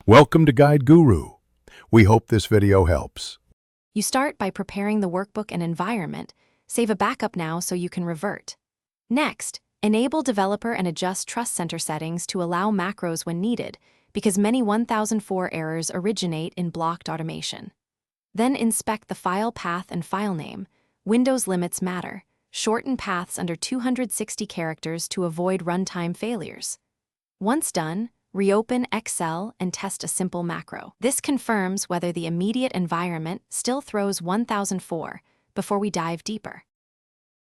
Welcome to Guide Guru. We hope this video helps. You start by preparing the workbook and environment. Save a backup now so you can revert. Next, enable developer and adjust Trust Center settings to allow macros when needed, because many 1004 errors originate in blocked automation. Then inspect the file path and file name. Windows limits matter. Shorten paths under 260 characters to avoid runtime failures. Once done, reopen Excel and test a simple macro. This confirms whether the immediate environment still throws 1004 before we dive deeper.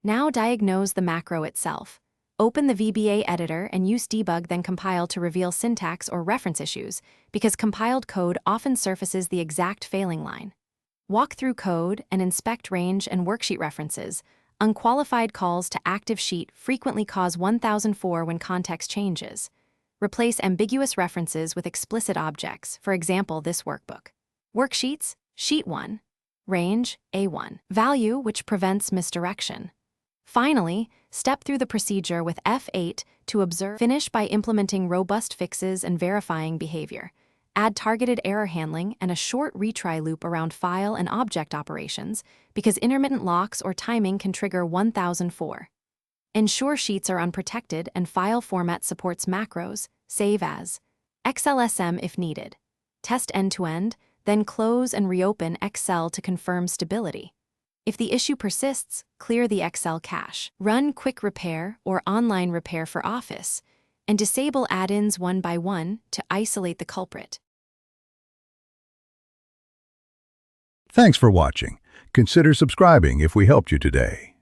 Now diagnose the macro itself. Open the VBA editor and use debug, then compile to reveal syntax or reference issues, because compiled code often surfaces the exact failing line. Walk through code and inspect range and worksheet references. Unqualified calls to active sheet frequently cause 1004 when context changes. Replace ambiguous references with explicit objects, for example, this workbook. Worksheets, Sheet 1. Range, A1. Value, which prevents misdirection. Finally, step through the procedure with F8 to observe. Finish by implementing robust fixes and verifying behavior. Add targeted error handling and a short retry loop around file and object operations, because intermittent locks or timing can trigger 1004. Ensure sheets are unprotected and file format supports macros. Save as XLSM if needed. Test end-to-end, then close and reopen Excel to confirm stability. If the issue persists, clear the Excel cache. Run quick repair or online repair for Office, and disable add-ins one by one to isolate the culprit. Thanks for watching. Consider subscribing if we helped you today.